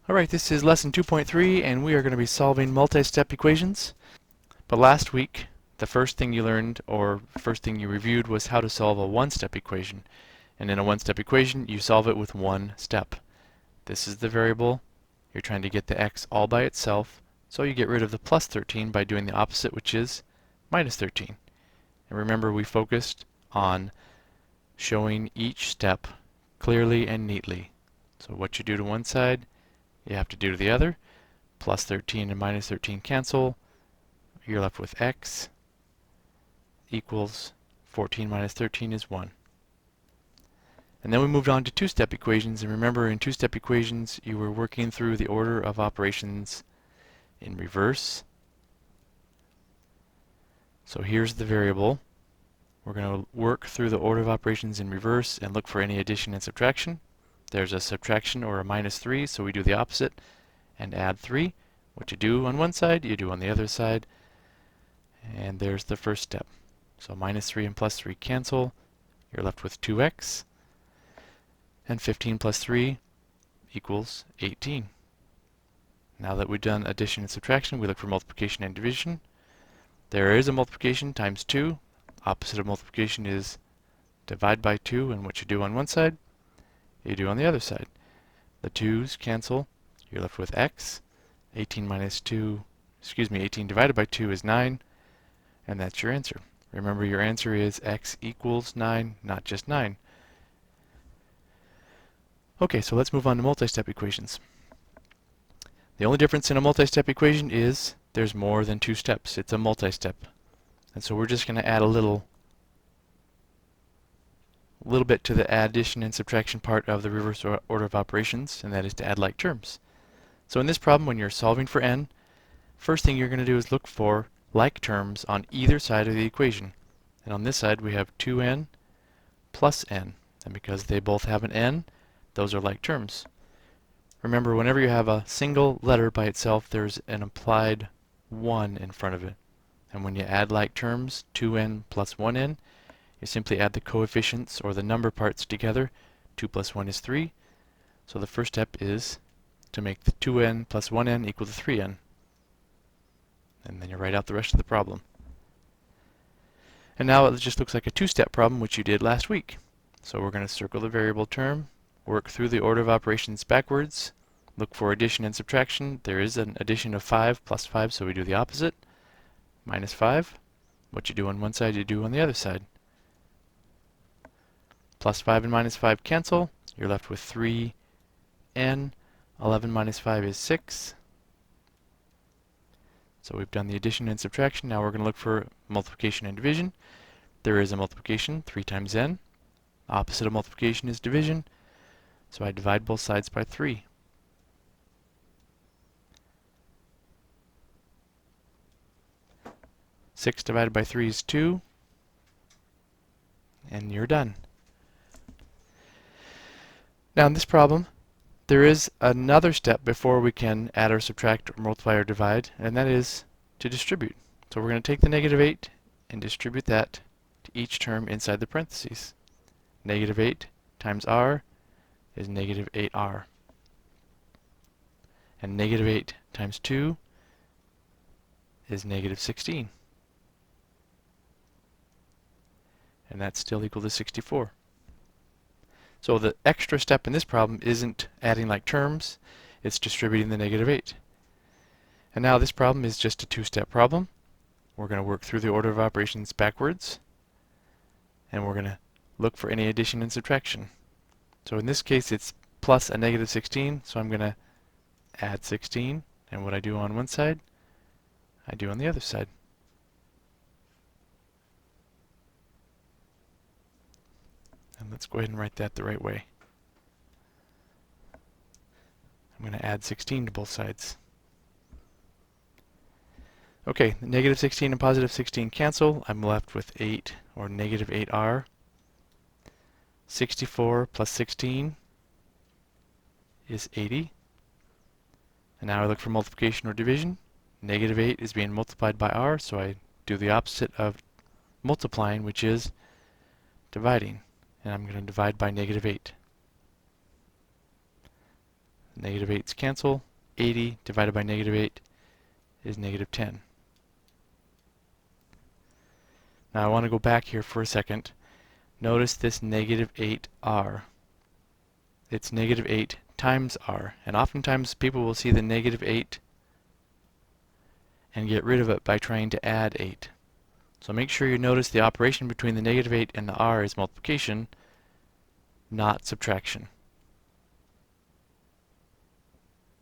Alright, this is lesson 2.3 and we are going to be solving multi-step equations. But last week, the first thing you learned, or first thing you reviewed, was how to solve a one-step equation. And in a one-step equation, you solve it with one step. This is the variable. You're trying to get the x all by itself, so you get rid of the plus 13 by doing the opposite, which is minus 13. And remember, we focused on showing each step clearly and neatly. So what you do to one side, you have to do to the other. Plus 13 and minus 13 cancel. You're left with x equals 14 minus 13 is 1. And then we moved on to two-step equations. And remember, in two-step equations, you were working through the order of operations in reverse. So here's the variable. We're going to work through the order of operations in reverse and look for any addition and subtraction. There's a subtraction or a minus 3, so we do the opposite and add 3. What you do on one side, you do on the other side. And there's the first step. So minus 3 and plus 3 cancel. You're left with 2x. And 15 plus 3 equals 18. Now that we've done addition and subtraction, we look for multiplication and division. There is a multiplication times 2. Opposite of multiplication is divide by 2, and what you do on one side, you do on the other side. The 2's cancel. You're left with x. 18 divided by 2 is 9, and that's your answer. Remember, your answer is x equals 9, not just 9. Okay, so let's move on to multi-step equations. The only difference in a multi-step equation is there's more than two steps. It's a multi-step. And so we're just going to add a little bit to the addition and subtraction part of the reverse order of operations, and that is to add like terms. So in this problem, when you're solving for n, first thing you're going to do is look for like terms on either side of the equation. And on this side, we have 2n plus n. And because they both have an n, those are like terms. Remember, whenever you have a single letter by itself, there's an implied 1 in front of it. And when you add like terms, 2n plus 1n, you simply add the coefficients or the number parts together. 2 plus 1 is 3. So the first step is to make the 2n plus 1n equal to 3n. And then you write out the rest of the problem. And now it just looks like a two-step problem, which you did last week. So we're going to circle the variable term, work through the order of operations backwards, look for addition and subtraction. There is an addition of 5 plus 5, so we do the opposite. Minus 5. What you do on one side, you do on the other side. Plus 5 and minus 5 cancel. You're left with 3n. 11 minus 5 is 6. So we've done the addition and subtraction. Now we're going to look for multiplication and division. There is a multiplication, 3 times n. Opposite of multiplication is division. So I divide both sides by 3. Six divided by 3 is 2. And you're done. Now in this problem, there is another step before we can add or subtract or multiply or divide, and that is to distribute. So we're going to take the negative 8 and distribute that to each term inside the parentheses. Negative 8 times r is negative 8r. And negative 8 times 2 is negative 16. And that's still equal to 64. So the extra step in this problem isn't adding like terms, it's distributing the negative 8. And now this problem is just a two-step problem. We're going to work through the order of operations backwards, and we're going to look for any addition and subtraction. So in this case, it's plus a negative 16, so I'm going to add 16, and what I do on one side, I do on the other side. And let's go ahead and write that the right way. I'm going to add 16 to both sides. Okay, negative 16 and positive 16 cancel. I'm left with 8, or negative 8r. 64 plus 16 is 80. And now I look for multiplication or division. Negative 8 is being multiplied by r, so I do the opposite of multiplying, which is dividing. And I'm going to divide by negative 8. Negative 8's cancel. 80 divided by negative 8 is negative 10. Now I want to go back here for a second. Notice this negative 8r. It's negative 8 times r. And oftentimes people will see the negative 8 and get rid of it by trying to add 8. So make sure you notice the operation between the negative 8 and the r is multiplication, not subtraction.